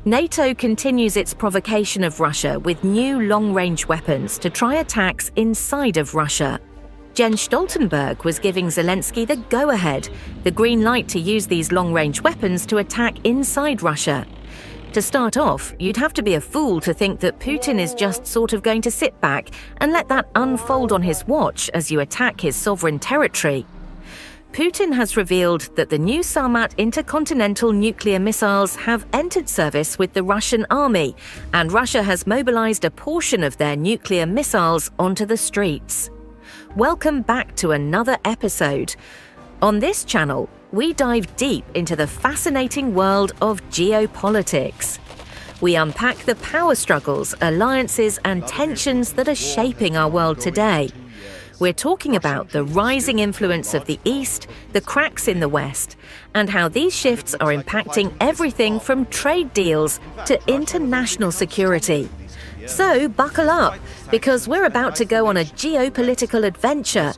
NATO continues its provocation of Russia with new long-range weapons to try attacks inside of Russia. Jens Stoltenberg was giving Zelensky the go-ahead, the green light to use these long-range weapons to attack inside Russia. To start off, you'd have to be a fool to think that Putin is just sort of going to sit back and let that unfold on his watch as you attack his sovereign territory. Putin has revealed that the new Sarmat Inter Continental nuclear missiles have entered service with the Russian army, and Russia has mobilized a portion of their nuclear missiles onto the streets. Welcome back to another episode. On this channel, we dive deep into the fascinating world of geopolitics. We unpack the power struggles, alliances, and tensions that are shaping our world today. We're talking about the rising influence of the East, the cracks in the West, and how these shifts are impacting everything from trade deals to international security. So buckle up, because we're about to go on a geopolitical adventure.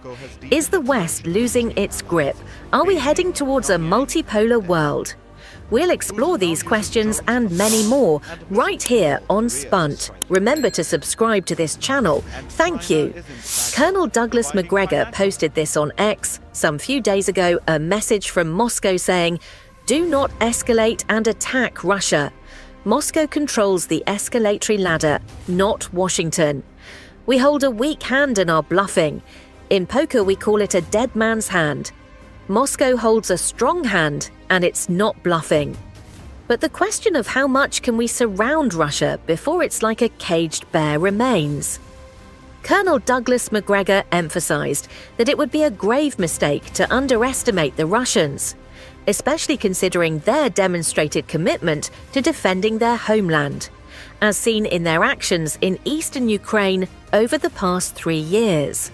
Is the West losing its grip? Are we heading towards a multipolar world? We'll explore these questions and many more right here on Spunt. Remember to subscribe to this channel. Thank you. Colonel Douglas McGregor posted this on X some few days ago, a message from Moscow saying, "Do not escalate and attack Russia. Moscow controls the escalatory ladder, not Washington. We hold a weak hand and are bluffing. In poker, we call it a dead man's hand. Moscow holds a strong hand, and it's not bluffing." But the question of how much can we surround Russia before it's like a caged bear remains. Colonel Douglas McGregor emphasized that it would be a grave mistake to underestimate the Russians, especially considering their demonstrated commitment to defending their homeland, as seen in their actions in eastern Ukraine over the past 3 years.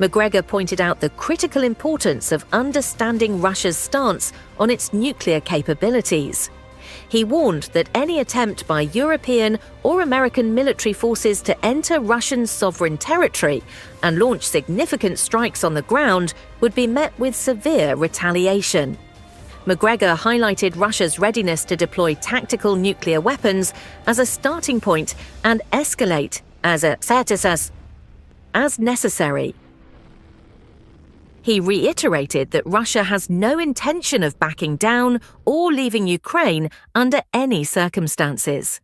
McGregor pointed out the critical importance of understanding Russia's stance on its nuclear capabilities. He warned that any attempt by European or American military forces to enter Russian sovereign territory and launch significant strikes on the ground would be met with severe retaliation. McGregor highlighted Russia's readiness to deploy tactical nuclear weapons as a starting point and escalate as necessary. He reiterated that Russia has no intention of backing down or leaving Ukraine under any circumstances.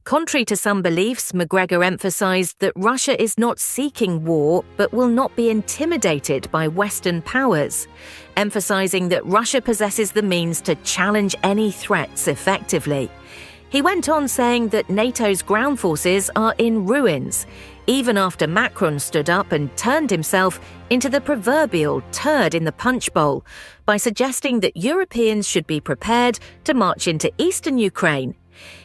Contrary to some beliefs, McGregor emphasized that Russia is not seeking war but will not be intimidated by Western powers, emphasizing that Russia possesses the means to challenge any threats effectively. He went on saying that NATO's ground forces are in ruins, even after Macron stood up and turned himself into the proverbial turd in the punch bowl by suggesting that Europeans should be prepared to march into eastern Ukraine.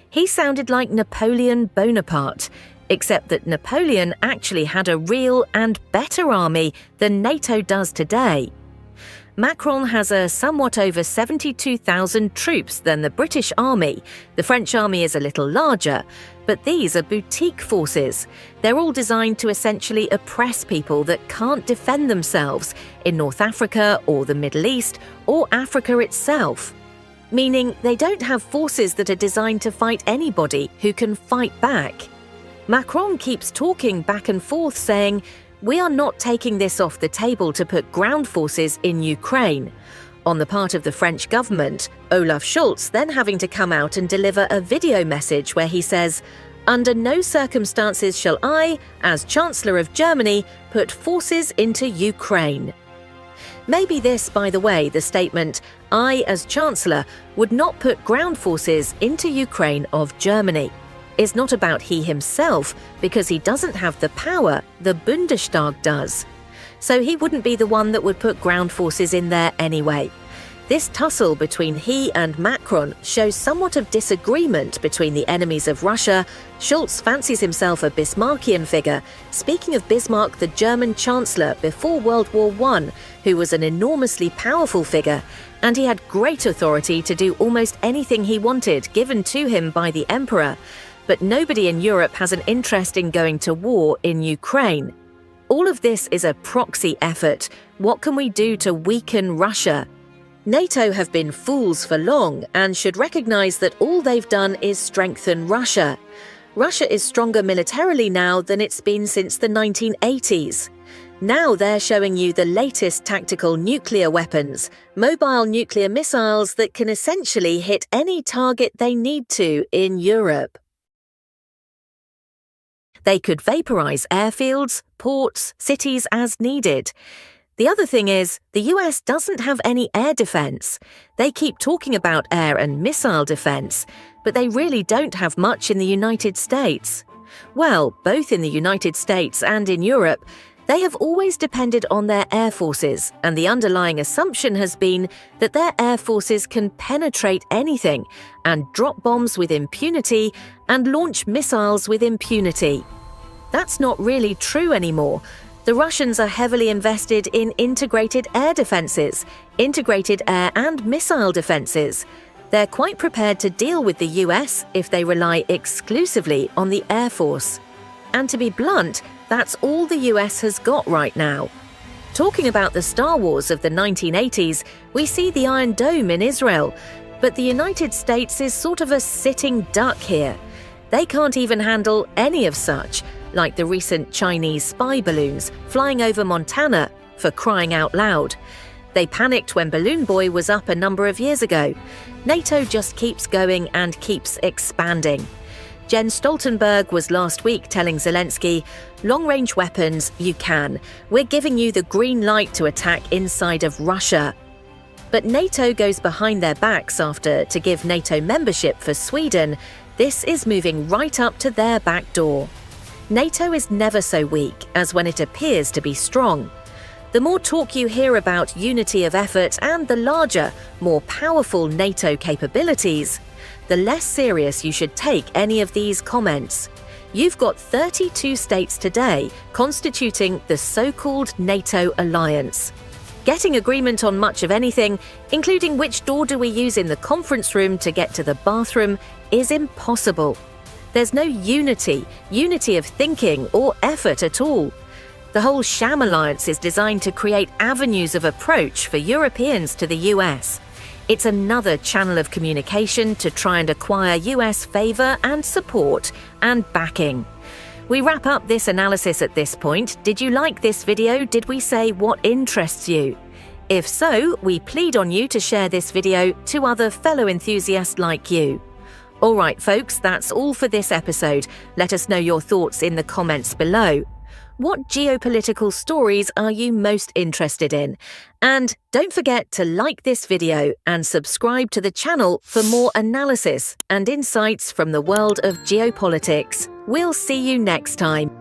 He sounded like Napoleon Bonaparte, except that Napoleon actually had a real and better army than NATO does today. Macron has a somewhat over 72,000 troops than the British Army. The French Army is a little larger, but these are boutique forces. They're all designed to essentially oppress people that can't defend themselves in North Africa or the Middle East or Africa itself. Meaning they don't have forces that are designed to fight anybody who can fight back. Macron keeps talking back and forth saying, "We are not taking this off the table to put ground forces in Ukraine." On the part of the French government, Olaf Scholz then having to come out and deliver a video message where he says, "Under no circumstances shall I, as Chancellor of Germany, put forces into Ukraine." Maybe this, by the way, the statement, "I, as Chancellor, would not put ground forces into Ukraine of Germany," is not about he himself, because he doesn't have the power, the Bundestag does. So he wouldn't be the one that would put ground forces in there anyway. This tussle between he and Macron shows somewhat of disagreement between the enemies of Russia. Scholz fancies himself a Bismarckian figure, speaking of Bismarck, the German Chancellor before World War I, who was an enormously powerful figure, and he had great authority to do almost anything he wanted given to him by the Emperor. But nobody in Europe has an interest in going to war in Ukraine. All of this is a proxy effort. What can we do to weaken Russia? NATO have been fools for long and should recognise that all they've done is strengthen Russia. Russia is stronger militarily now than it's been since the 1980s. Now they're showing you the latest tactical nuclear weapons, mobile nuclear missiles that can essentially hit any target they need to in Europe. They could vaporise airfields, ports, cities as needed. The other thing is, the US doesn't have any air defence. They keep talking about air and missile defence, but they really don't have much in the United States. Well, both in the United States and in Europe, they have always depended on their air forces, and the underlying assumption has been that their air forces can penetrate anything and drop bombs with impunity and launch missiles with impunity. That's not really true anymore. The Russians are heavily invested in integrated air defences, integrated air and missile defences. They're quite prepared to deal with the US if they rely exclusively on the Air Force. And to be blunt, that's all the US has got right now. Talking about the Star Wars of the 1980s, we see the Iron Dome in Israel, but the United States is sort of a sitting duck here. They can't even handle any of such, like the recent Chinese spy balloons flying over Montana, for crying out loud. They panicked when Balloon Boy was up a number of years ago. NATO just keeps going and keeps expanding. Jens Stoltenberg was last week telling Zelensky, "Long-range weapons, you can. We're giving you the green light to attack inside of Russia." But NATO goes behind their backs after to give NATO membership for Sweden. This is moving right up to their back door. NATO is never so weak as when it appears to be strong. The more talk you hear about unity of effort and the larger, more powerful NATO capabilities, the less serious you should take any of these comments. You've got 32 states today constituting the so-called NATO alliance. Getting agreement on much of anything, including which door do we use in the conference room to get to the bathroom, is impossible. There's no unity of thinking or effort at all. The whole sham alliance is designed to create avenues of approach for Europeans to the US. It's another channel of communication to try and acquire US favour and support and backing. We wrap up this analysis at this point. Did you like this video? Did we say what interests you? If so, we plead on you to share this video to other fellow enthusiasts like you. All right, folks, that's all for this episode. Let us know your thoughts in the comments below. What geopolitical stories are you most interested in? And don't forget to like this video and subscribe to the channel for more analysis and insights from the world of geopolitics. We'll see you next time.